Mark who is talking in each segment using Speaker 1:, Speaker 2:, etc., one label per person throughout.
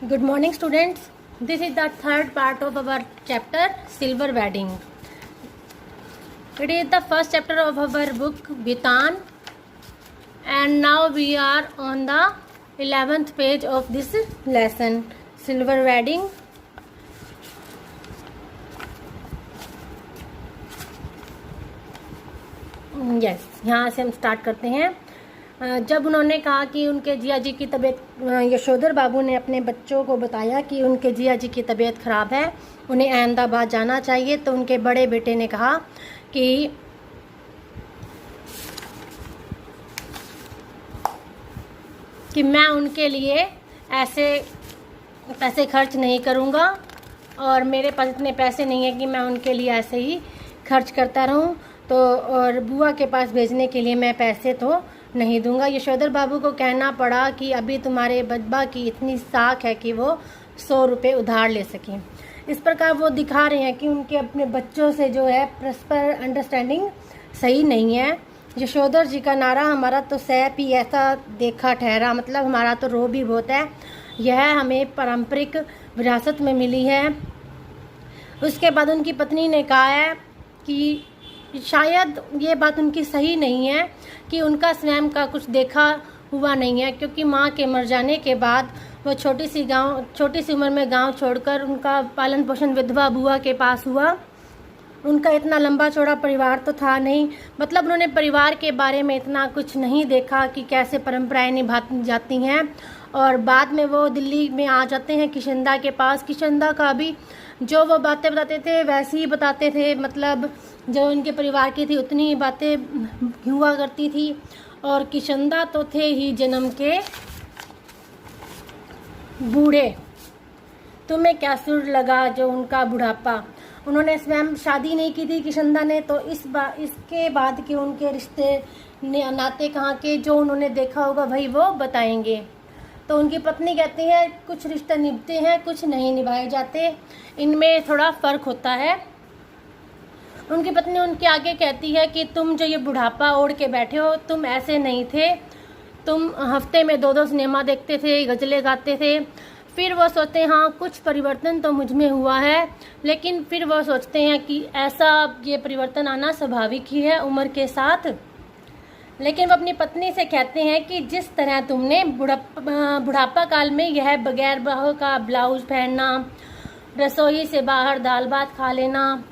Speaker 1: Good morning, students. This is the third part of our chapter Silver Wedding. It is the first chapter of our book Bitan, and now we are on the 11th page of this lesson Silver Wedding. Yes, यहाँ से हम start करते हैं। जब उन्होंने कहा कि उनके जिया जी की तबीयत, यशोधर बाबू ने अपने बच्चों को बताया कि उनके जिया जी की तबीयत ख़राब है, उन्हें अहमदाबाद जाना चाहिए, तो उनके बड़े बेटे ने कहा कि मैं उनके लिए ऐसे पैसे खर्च नहीं करूँगा और मेरे पास इतने पैसे नहीं है कि मैं उनके लिए ऐसे ही खर्च करता रहूँ, तो और बुआ के पास भेजने के लिए मैं पैसे तो नहीं दूंगा। यशोधर बाबू को कहना पड़ा कि अभी तुम्हारे बब्बा की इतनी साख है कि वो 100 रुपये उधार ले सकें। इस प्रकार वो दिखा रहे हैं कि उनके अपने बच्चों से जो है परस्पर अंडरस्टैंडिंग सही नहीं है। यशोधर जी का नारा हमारा तो सैप ही ऐसा देखा ठहरा, मतलब हमारा तो रो भी बहुत है, यह हमें पारंपरिक विरासत में मिली है। उसके बाद उनकी पत्नी ने कहा है कि शायद ये बात उनकी सही नहीं है कि उनका स्वयं का कुछ देखा हुआ नहीं है, क्योंकि माँ के मर जाने के बाद वो छोटी सी उम्र में गांव छोड़कर उनका पालन पोषण विधवा बुआ के पास हुआ। उनका इतना लंबा चौड़ा परिवार तो था नहीं, मतलब उन्होंने परिवार के बारे में इतना कुछ नहीं देखा कि कैसे परंपराएं निभाती जाती हैं। और बाद में वो दिल्ली में आ जाते हैं किशनदा के पास। किशनदा का भी जो वो बातें बताते थे वैसे ही बताते थे, मतलब जो उनके परिवार की थी उतनी ही बातें हुआ करती थी। और किशनदा तो थे ही जन्म के बूढ़े, तुम्हें क्या सुर लगा जो उनका बुढ़ापा। उन्होंने स्वयं शादी नहीं की थी किशनदा ने, तो इसके बाद के उनके रिश्ते नाते कहाँ के जो उन्होंने देखा होगा वही वो बताएंगे। तो उनकी पत्नी कहती है कुछ रिश्ते निभते हैं, कुछ नहीं निभाए जाते, इनमें थोड़ा फ़र्क होता है। उनकी पत्नी उनके आगे कहती है कि तुम जो ये बुढ़ापा ओढ़ के बैठे हो, तुम ऐसे नहीं थे, तुम हफ्ते में 2-2 सिनेमा देखते थे, गज़लें गाते थे। फिर वो सोचते हैं हाँ कुछ परिवर्तन तो मुझ में हुआ है, लेकिन फिर वो सोचते हैं कि ऐसा ये परिवर्तन आना स्वाभाविक ही है उम्र के साथ। लेकिन वो अपनी पत्नी से कहते हैं कि जिस तरह तुमने बुढ़ापा काल में यह बगैर बाहों का ब्लाउज पहनना, रसोई से बाहर दाल भात खा लेना,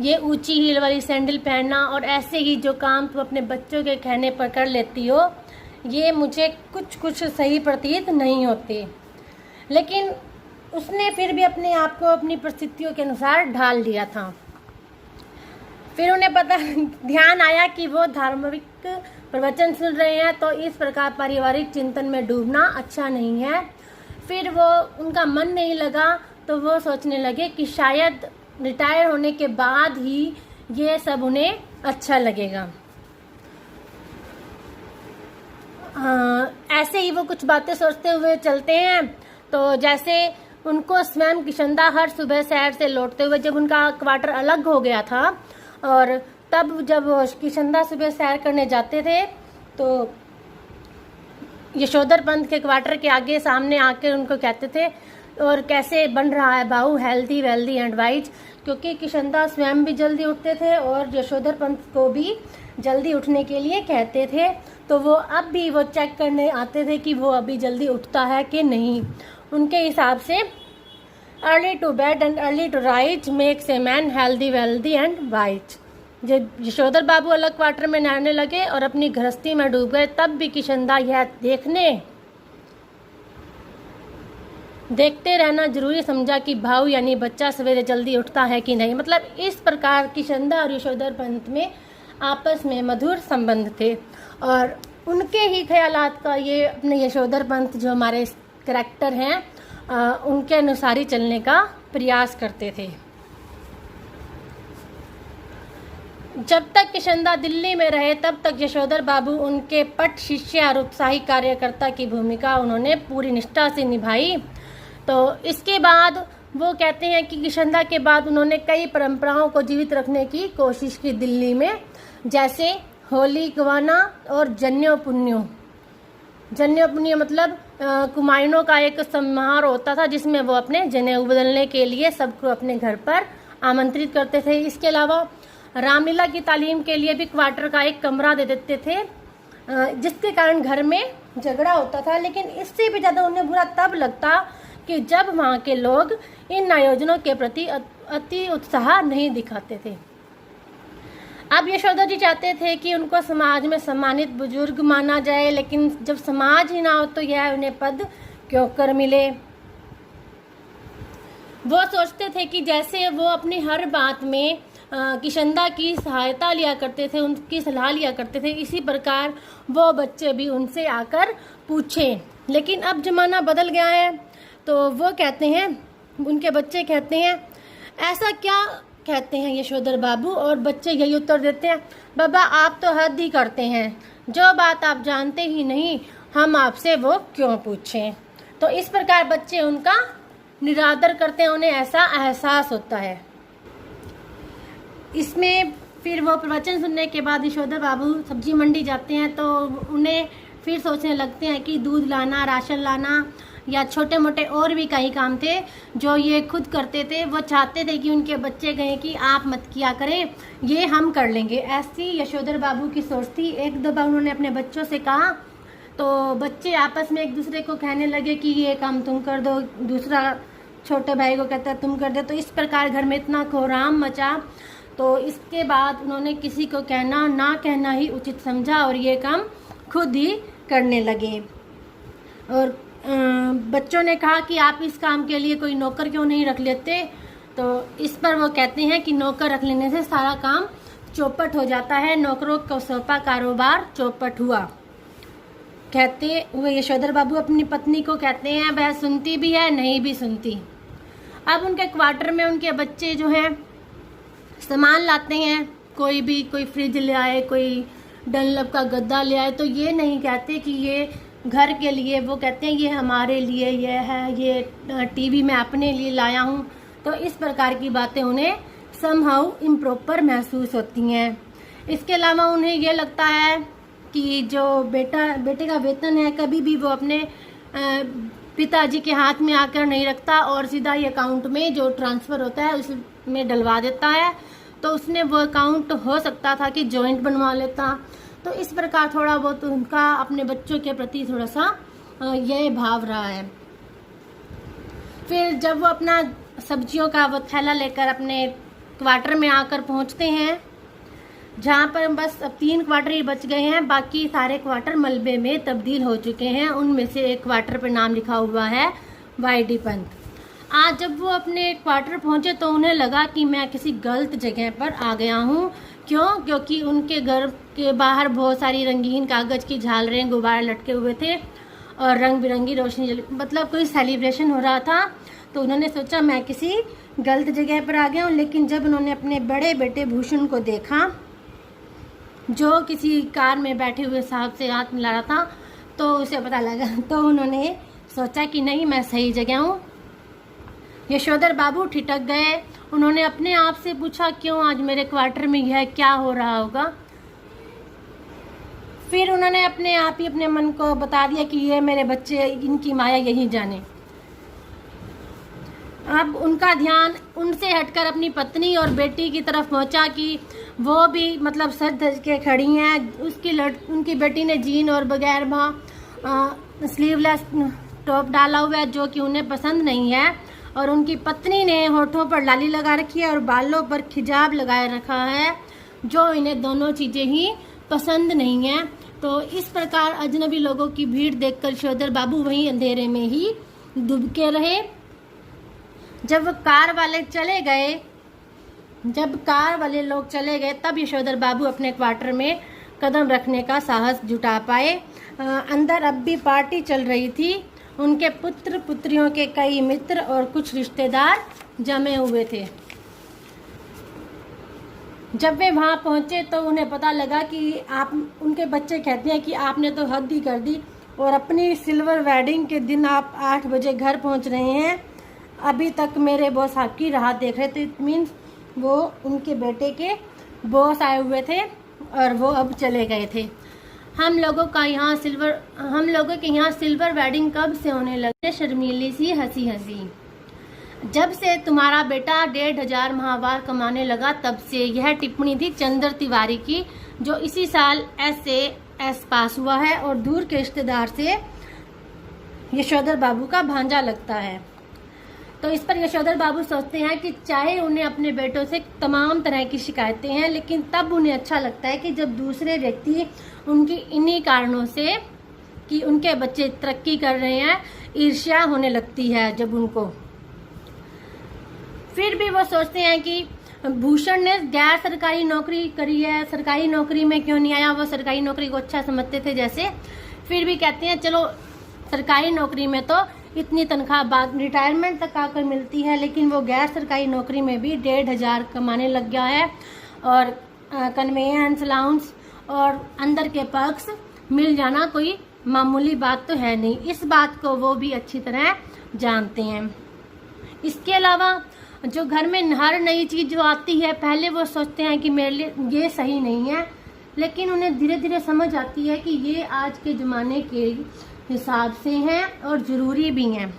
Speaker 1: ये ऊंची हील वाली सैंडल पहनना और ऐसे ही जो काम तुम अपने बच्चों के कहने पर कर लेती हो, ये मुझे कुछ सही प्रतीत नहीं होते। लेकिन उसने फिर भी अपने आप को अपनी परिस्थितियों के अनुसार ढाल लिया था। फिर उन्हें ध्यान आया कि वो धार्मिक प्रवचन सुन रहे हैं, तो इस प्रकार पारिवारिक चिंतन में डूबना अच्छा नहीं है। फिर वो उनका मन नहीं लगा, तो वो सोचने लगे कि शायद रिटायर होने के बाद ही ये सब उन्हें अच्छा लगेगा। ऐसे ही वो कुछ बातें सोचते हुए चलते हैं। तो जैसे उनको स्वयं किशनदा हर सुबह शहर से लौटते हुए, जब उनका क्वार्टर अलग हो गया था, और तब जब किशनदा सुबह सैर करने जाते थे तो यशोधर पंत के क्वार्टर के आगे सामने आकर उनको कहते थे और कैसे बन रहा है बाहू, हेल्दी वेल्दी एंड वाइज, क्योंकि किशनदा स्वयं भी जल्दी उठते थे और यशोधर पंत को भी जल्दी उठने के लिए कहते थे। तो वो अब भी वो चेक करने आते थे कि वो अभी जल्दी उठता है कि नहीं। उनके हिसाब से early to bed and early to rise makes a man healthy wealthy and wise. जब यशोधर बाबू अलग क्वार्टर में रहने लगे और अपनी गृहस्थी में डूब गए, तब भी किशनदा यह देखते रहना जरूरी समझा कि भाऊ यानी बच्चा सवेरे जल्दी उठता है कि नहीं। मतलब इस प्रकार किशनदा और यशोधर पंत में आपस में मधुर संबंध थे, और उनके ही ख्यालात का ये अपने यशोधर पंत जो हमारे करैक्टर हैं उनके अनुसार ही चलने का प्रयास करते थे। जब तक किशनदा दिल्ली में रहे तब तक यशोधर बाबू उनके पट शिष्य और उत्साही कार्यकर्ता की भूमिका उन्होंने पूरी निष्ठा से निभाई। तो इसके बाद वो कहते हैं कि किशनदा के बाद उन्होंने कई परंपराओं को जीवित रखने की कोशिश की दिल्ली में, जैसे होली गवाना और जन्यो पुन्यो। जनेऊ मतलब कुमारिनों का एक समारोह होता था जिसमें वो अपने जनेऊ बदलने के लिए सबको अपने घर पर आमंत्रित करते थे। इसके अलावा रामलीला की तालीम के लिए भी क्वार्टर का एक कमरा दे देते थे, जिसके कारण घर में झगड़ा होता था। लेकिन इससे भी ज़्यादा उन्हें बुरा तब लगता कि जब वहाँ के लोग इन आयोजनों के प्रति अति उत्साह नहीं दिखाते थे। अब यशोदा जी चाहते थे कि उनको समाज में सम्मानित बुजुर्ग माना जाए, लेकिन जब समाज ही ना हो तो यह उन्हें पद क्यों कर मिले। वो सोचते थे कि जैसे वो अपनी हर बात में किशंदा की सहायता लिया करते थे, उनकी सलाह लिया करते थे, इसी प्रकार वो बच्चे भी उनसे आकर पूछें। लेकिन अब जमाना बदल गया है, तो वो कहते हैं, उनके बच्चे कहते हैं, ऐसा क्या कहते हैं यशोधर बाबू? और बच्चे यही उत्तर देते हैं, बाबा आप तो हद ही करते हैं, जो बात आप जानते ही नहीं हम आपसे वो क्यों पूछें। तो इस प्रकार बच्चे उनका निरादर करते हैं, उन्हें ऐसा एहसास होता है। इसमें फिर वो प्रवचन सुनने के बाद यशोधर बाबू सब्जी मंडी जाते हैं, तो उन्हें फिर सोचने लगते हैं कि दूध लाना, राशन लाना या छोटे मोटे और भी कई काम थे जो ये खुद करते थे। वो चाहते थे कि उनके बच्चे कहें कि आप मत किया करें, ये हम कर लेंगे। ऐसी यशोधर बाबू की सोच थी। एक दफा उन्होंने अपने बच्चों से कहा तो बच्चे आपस में एक दूसरे को कहने लगे कि ये काम तुम कर दो, दूसरा छोटे भाई को कहता है तुम कर दो। तो इस प्रकार घर में इतना कोहराम मचा। तो इसके बाद उन्होंने किसी को कहना ना कहना ही उचित समझा और ये काम खुद ही करने लगे। और बच्चों ने कहा कि आप इस काम के लिए कोई नौकर क्यों नहीं रख लेते? तो इस पर वो कहते हैं कि नौकर रख लेने से सारा काम चौपट हो जाता है, नौकरों को सौंपा कारोबार चौपट हुआ। कहते हुए यशोधर बाबू अपनी पत्नी को कहते हैं, वह सुनती भी है नहीं भी सुनती। अब उनके क्वार्टर में उनके बच्चे जो हैं सामान लाते हैं, कोई फ्रिज ले आए, कोई डनलप का गद्दा ले आए, तो ये नहीं कहते कि ये घर के लिए, वो कहते हैं ये हमारे लिए ये है, ये टीवी मैं अपने लिए लाया हूँ। तो इस प्रकार की बातें उन्हें समहाउ इम्प्रॉपर महसूस होती हैं। इसके अलावा उन्हें ये लगता है कि जो बेटे का वेतन है कभी भी वो अपने पिताजी के हाथ में आकर नहीं रखता और सीधा ही अकाउंट में जो ट्रांसफ़र होता है उसमें डलवा देता है। तो उसने वो अकाउंट हो सकता था कि जॉइंट बनवा लेता। तो इस प्रकार थोड़ा बहुत उनका अपने बच्चों के प्रति थोड़ा सा यह भाव रहा है। फिर जब वो अपना सब्जियों का वो थैला लेकर अपने क्वार्टर में आकर पहुंचते हैं, जहाँ पर बस अब 3 क्वार्टर ही बच गए हैं, बाकी सारे क्वार्टर मलबे में तब्दील हो चुके हैं। उनमें से एक क्वार्टर पर नाम लिखा हुआ है वाईडी पंत। आज जब वो अपने क्वार्टर पहुंचे तो उन्हें लगा कि मैं किसी गलत जगह पर आ गया हूँ। क्यों? क्योंकि उनके घर के बाहर बहुत सारी रंगीन कागज़ की झालरें, गुब्बारे लटके हुए थे और रंग बिरंगी रोशनी, मतलब कोई सेलिब्रेशन हो रहा था। तो उन्होंने सोचा मैं किसी गलत जगह पर आ गया हूँ। लेकिन जब उन्होंने अपने बड़े बेटे भूषण को देखा जो किसी कार में बैठे हुए साहब से हाथ मिला रहा था, तो उसे पता लगा। तो उन्होंने सोचा कि नहीं, मैं सही जगह हूँ। यशोधर बाबू ठिठक गए। उन्होंने अपने आप से पूछा, क्यों आज मेरे क्वार्टर में यह क्या हो रहा होगा? फिर उन्होंने अपने आप ही अपने मन को बता दिया कि ये मेरे बच्चे, इनकी माया यही जाने। अब उनका ध्यान उनसे हटकर अपनी पत्नी और बेटी की तरफ पहुंचा कि वो भी मतलब सज धज के खड़ी हैं। उनकी बेटी ने जीन और बगैर स्लीवलेस टॉप डाला हुआ है जो कि उन्हें पसंद नहीं है, और उनकी पत्नी ने होठों पर लाली लगा रखी है और बालों पर खिजाब लगाए रखा है, जो इन्हें दोनों चीज़ें ही पसंद नहीं है। तो इस प्रकार अजनबी लोगों की भीड़ देखकर यशोधर बाबू वहीं अंधेरे में ही दुबके रहे। जब कार वाले लोग चले गए तब यशोधर बाबू अपने क्वार्टर में कदम रखने का साहस जुटा पाए। अंदर अब भी पार्टी चल रही थी। उनके पुत्र पुत्रियों के कई मित्र और कुछ रिश्तेदार जमे हुए थे। जब वे वहां पहुंचे तो उन्हें पता लगा कि उनके बच्चे कहते हैं कि आपने तो हद ही कर दी, और अपनी सिल्वर वेडिंग के दिन आप 8 बजे घर पहुंच रहे हैं, अभी तक मेरे बॉस आपकी राह देख रहे थे। इट मीन्स वो उनके बेटे के बॉस आए हुए थे और वो अब चले गए थे। हम लोगों के यहाँ सिल्वर वेडिंग कब से होने लगे? शर्मीली सी हंसी हंसी। जब से तुम्हारा बेटा 1500 माहवार कमाने लगा तब से। यह टिप्पणी थी चंद्र तिवारी की, जो इसी साल SAS पास हुआ है और दूर के रिश्तेदार से यशोधर बाबू का भांजा लगता है। तो इस पर यशोधर बाबू सोचते हैं कि चाहे उन्हें अपने बेटों से तमाम तरह की शिकायतें हैं, लेकिन तब उन्हें अच्छा लगता है कि जब दूसरे व्यक्ति उनकी इन्हीं कारणों से कि उनके बच्चे तरक्की कर रहे हैं ईर्ष्या होने लगती है। जब उनको फिर भी वो सोचते हैं कि भूषण ने गैर सरकारी नौकरी करी है, सरकारी नौकरी में क्यों नहीं आया? वो सरकारी नौकरी को अच्छा समझते थे जैसे। फिर भी कहते हैं चलो सरकारी नौकरी में तो इतनी तनख्वाह बाद रिटायरमेंट तक आकर मिलती है, लेकिन वो गैर सरकारी नौकरी में भी 1500 कमाने लग गया है और कन्वेयंस अलाउंस और अंदर के पर्क्स मिल जाना कोई मामूली बात तो है नहीं। इस बात को वो भी अच्छी तरह जानते हैं। इसके अलावा जो घर में हर नई चीज़ जो आती है, पहले वो सोचते हैं कि मेरे लिए ये सही नहीं है, लेकिन उन्हें धीरे धीरे समझ आती है कि ये आज के ज़माने के हिसाब से हैं और ज़रूरी भी हैं।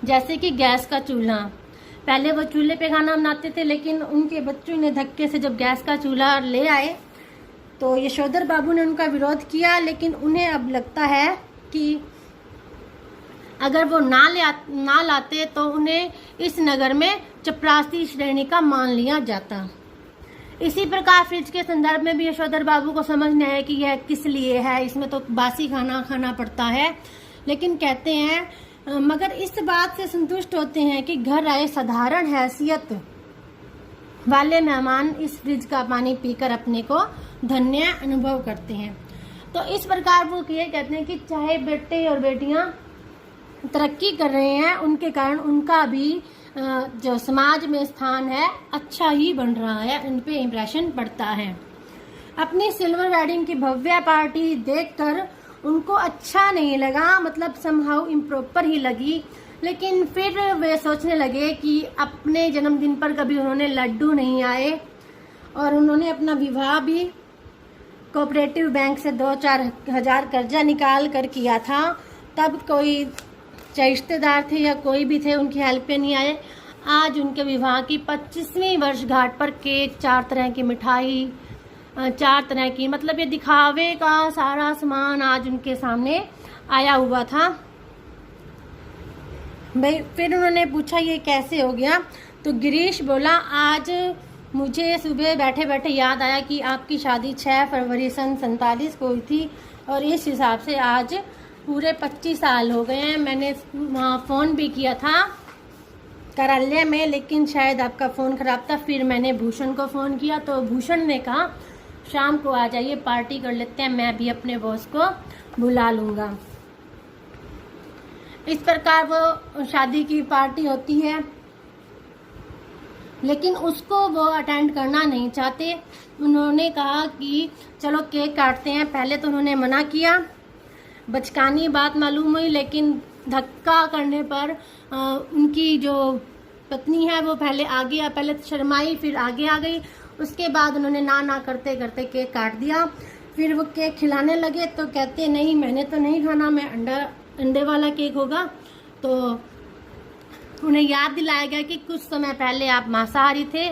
Speaker 1: जैसे कि गैस का चूल्हा, पहले वो चूल्हे पे खाना बनाते थे, लेकिन उनके बच्चों ने धक्के से जब गैस का चूल्हा ले आए तो यशोधर बाबू ने उनका विरोध किया, लेकिन उन्हें अब लगता है कि अगर वो ना लाते तो उन्हें इस नगर में चपरासी श्रेणी का मान लिया जाता। इसी प्रकार फ्रिज के संदर्भ में भी यशोधर बाबू को समझना है कि यह किस लिए है, इसमें तो बासी खाना खाना पड़ता है। लेकिन कहते हैं मगर इस बात से संतुष्ट होते हैं कि घर आए साधारण हैसियत वाले मेहमान इस फ्रिज का पानी पीकर अपने को धन्य अनुभव करते हैं। तो इस प्रकार वो ये कहते हैं कि चाहे बेटे और बेटियां तरक्की कर रहे हैं, उनके कारण उनका भी जो समाज में स्थान है अच्छा ही बन रहा है, उन पे इम्प्रेशन पड़ता है। अपनी सिल्वर वेडिंग की भव्य पार्टी देखकर उनको अच्छा नहीं लगा, मतलब समहाउ इम्प्रॉपर ही लगी। लेकिन फिर वे सोचने लगे कि अपने जन्मदिन पर कभी उन्होंने लड्डू नहीं आए और उन्होंने अपना विवाह भी कोऑपरेटिव बैंक से 2-4 हज़ार कर्जा निकाल कर किया था। तब कोई चाहे रिश्तेदार थे या कोई भी थे उनकी हेल्प पे नहीं आए। आज उनके विवाह की 25वीं वर्षगांठ पर केक, 4 तरह की मिठाई, 4 तरह की, मतलब ये दिखावे का सारा सामान आज उनके सामने आया हुआ था भाई। फिर उन्होंने पूछा ये कैसे हो गया? तो गिरीश बोला आज मुझे सुबह बैठे बैठे याद आया कि आपकी शादी 6 फरवरी सन 47 को हुई थी और इस हिसाब से आज पूरे 25 साल हो गए हैं। मैंने वहाँ फ़ोन भी किया था कार्यालय में, लेकिन शायद आपका फ़ोन ख़राब था। फिर मैंने भूषण को फ़ोन किया तो भूषण ने कहा शाम को आ जाइए, पार्टी कर लेते हैं, मैं भी अपने बॉस को बुला लूँगा। इस प्रकार वो शादी की पार्टी होती है, लेकिन उसको वो अटेंड करना नहीं चाहते। उन्होंने कहा कि चलो केक काटते हैं। पहले तो उन्होंने मना किया, बचकानी बात मालूम हुई, लेकिन धक्का करने पर उनकी जो पत्नी है वो पहले शर्माई, फिर आगे आ गई। उसके बाद उन्होंने ना करते करते केक काट दिया। फिर वो केक खिलाने लगे तो कहते नहीं मैंने तो नहीं खाना, मैं अंडे वाला केक होगा। तो उन्हें याद दिलाया गया कि कुछ समय पहले आप मांसाहारी थे,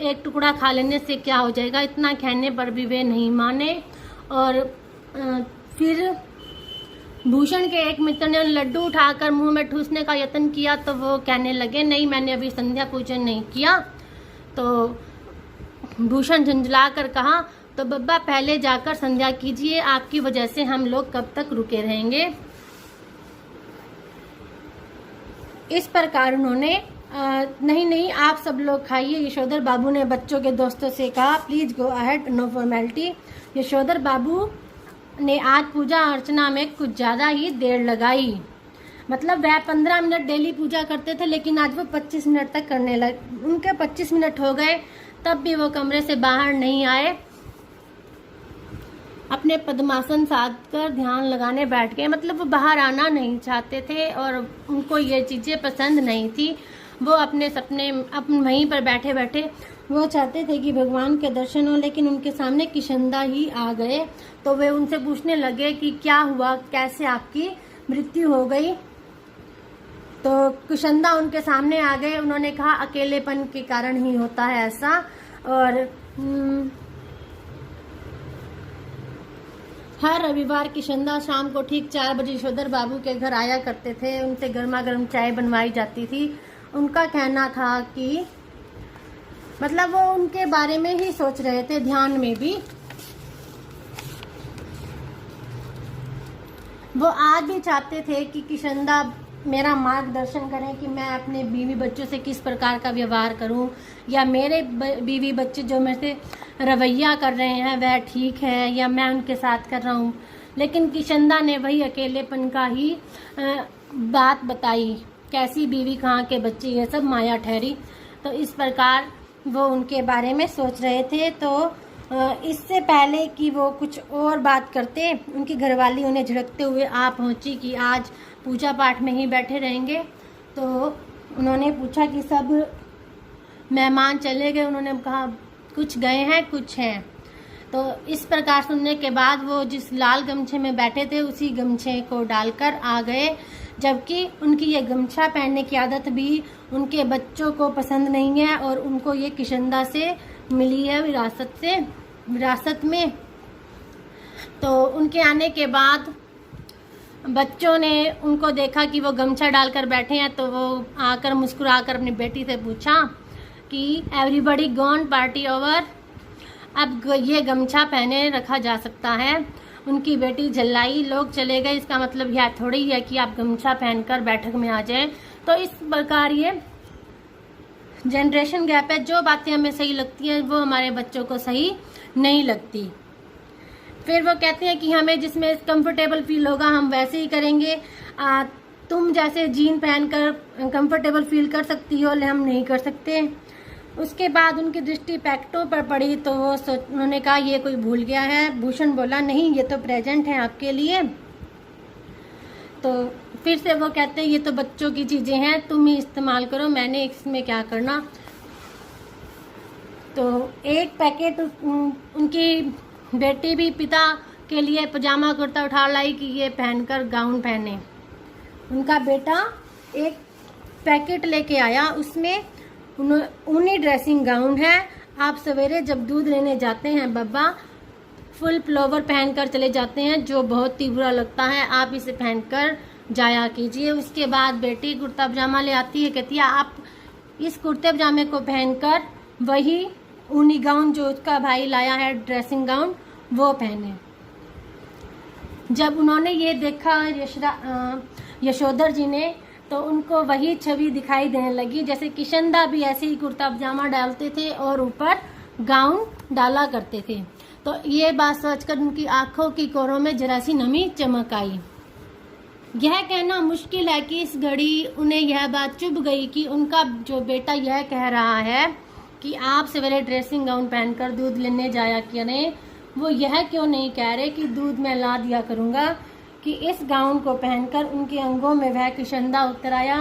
Speaker 1: एक टुकड़ा खा लेने से क्या हो जाएगा। इतना कहने पर भी वे नहीं माने। और फिर भूषण के एक मित्र ने लड्डू उठाकर मुंह में ठूसने का यत्न किया तो वो कहने लगे नहीं मैंने अभी संध्या पूजन नहीं किया। तो भूषण झंझला कर कहा तो बब्बा पहले जाकर संध्या कीजिए, आपकी वजह से हम लोग कब तक रुके रहेंगे। इस प्रकार उन्होंने नहीं आप सब लोग खाइए। यशोधर बाबू ने बच्चों के दोस्तों से कहा please go ahead, no formality. Yashodhar Babu ने आज पूजा अर्चना में कुछ ज़्यादा ही देर लगाई, मतलब वह 15 मिनट डेली पूजा करते थे, लेकिन आज वो 25 मिनट तक करने लगे। उनके 25 मिनट हो गए तब भी वो कमरे से बाहर नहीं आए। अपने पद्मासन साध कर ध्यान लगाने बैठ गए, मतलब वो बाहर आना नहीं चाहते थे और उनको ये चीज़ें पसंद नहीं थी। वो अपने सपने वहीं पर बैठे बैठे वो चाहते थे कि भगवान के दर्शन हो, लेकिन उनके सामने किशंदा ही आ गए। तो वे उनसे पूछने लगे कि क्या हुआ, कैसे आपकी मृत्यु हो गई। तो किशंदा उनके सामने आ गए। उन्होंने कहा अकेलेपन के कारण ही होता है ऐसा। और हर रविवार किशंदा शाम को ठीक 4 बजे यशोधर बाबू के घर आया करते थे। उनसे गर्मा गर्म चाय बनवाई जाती थी। उनका कहना था कि मतलब वो उनके बारे में ही सोच रहे थे, ध्यान में भी। वो आज भी चाहते थे कि किशंदा मेरा मार्गदर्शन करें कि मैं अपने बीवी बच्चों से किस प्रकार का व्यवहार करूं, या मेरे बीवी बच्चे जो मेरे से रवैया कर रहे हैं वह ठीक है या मैं उनके साथ कर रहा हूं। लेकिन किशंदा ने वही अकेलेपन का ही बात बताई, कैसी बीवी कहाँ के बच्चे, ये सब माया ठहरी। तो इस प्रकार वो उनके बारे में सोच रहे थे। तो इससे पहले कि वो कुछ और बात करते, उनकी घरवाली उन्हें झिड़कते हुए आ पहुंची कि आज पूजा पाठ में ही बैठे रहेंगे। तो उन्होंने पूछा कि सब मेहमान चले गए। उन्होंने कहा कुछ गए हैं, कुछ हैं। तो इस प्रकार सुनने के बाद वो जिस लाल गमछे में बैठे थे उसी गमछे को डालकर आ गए, जबकि उनकी ये गमछा पहनने की आदत भी उनके बच्चों को पसंद नहीं है और उनको ये किशंदा से मिली है विरासत में। तो उनके आने के बाद बच्चों ने उनको देखा कि वो गमछा डालकर बैठे हैं। तो वो आकर मुस्कुराकर अपनी बेटी से पूछा कि एवरीबॉडी गॉन, पार्टी ओवर, अब ये गमछा पहने रखा जा सकता है। उनकी बेटी झल्लाई, लोग चले गए, इसका मतलब यह थोड़ी है कि आप गमछा पहनकर बैठक में आ जाएं। तो इस प्रकार ये जनरेशन गैप है। जो बातें हमें सही लगती हैं वो हमारे बच्चों को सही नहीं लगती। फिर वो कहते हैं कि हमें जिसमें कंफर्टेबल फील होगा हम वैसे ही करेंगे। तुम जैसे जीन पहनकर कंफर्टेबल फील कर सकती हो, हम नहीं कर सकते। उसके बाद उनकी दृष्टि पैकेटों पर पड़ी तो वो उन्होंने कहा ये कोई भूल गया है। भूषण बोला नहीं, ये तो प्रेजेंट है आपके लिए। तो फिर से वो कहते हैं ये तो बच्चों की चीजें हैं, तुम ही इस्तेमाल करो, मैंने इसमें क्या करना। तो एक पैकेट उनकी बेटी भी पिता के लिए पजामा कुर्ता उठा लाई कि ये पहनकर गाउन पहने। उनका बेटा एक पैकेट लेके आया, उसमें ऊनी ड्रेसिंग गाउन है। आप सवेरे जब दूध लेने जाते हैं बब्बा, फुल प्लोवर पहनकर चले जाते हैं जो बहुत ही बुरा लगता है, आप इसे पहनकर जाया कीजिए। उसके बाद बेटी कुर्ता पजामा ले आती है, कहती है आप इस कुर्ते पजामे को पहनकर वही ऊनी गाउन जो उसका भाई लाया है ड्रेसिंग गाउन वो पहने। जब उन्होंने ये देखा यशोधर जी ने, तो उनको वही छवि दिखाई देने लगी जैसे किशंदा भी ऐसे ही कुर्ता पजामा डालते थे और ऊपर गाउन डाला करते थे। तो ये बात सोचकर उनकी आंखों की कोरों में जरा सी नमी चमक आई। यह कहना मुश्किल है कि इस घड़ी उन्हें यह बात चुभ गई कि उनका जो बेटा यह कह रहा है कि आप सवेरे ड्रेसिंग गाउन पहनकर दूध लेने जाया करें, वो यह क्यों नहीं कह रहे कि दूध मैं ला दिया करूँगा, कि इस गाउन को पहनकर उनके अंगों में वह किशंदा उतर आया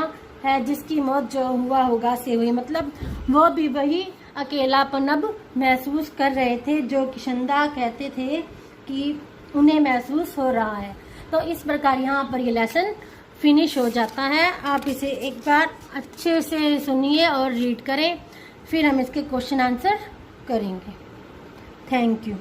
Speaker 1: है जिसकी मौत जो हुआ होगा से हुई। मतलब वो भी वही अकेलापन अब महसूस कर रहे थे जो किशंदा कहते थे कि उन्हें महसूस हो रहा है। तो इस प्रकार यहाँ पर ये लेसन फिनिश हो जाता है। आप इसे एक बार अच्छे से सुनिए और रीड करें, फिर हम इसके क्वेश्चन आंसर करेंगे। Thank you.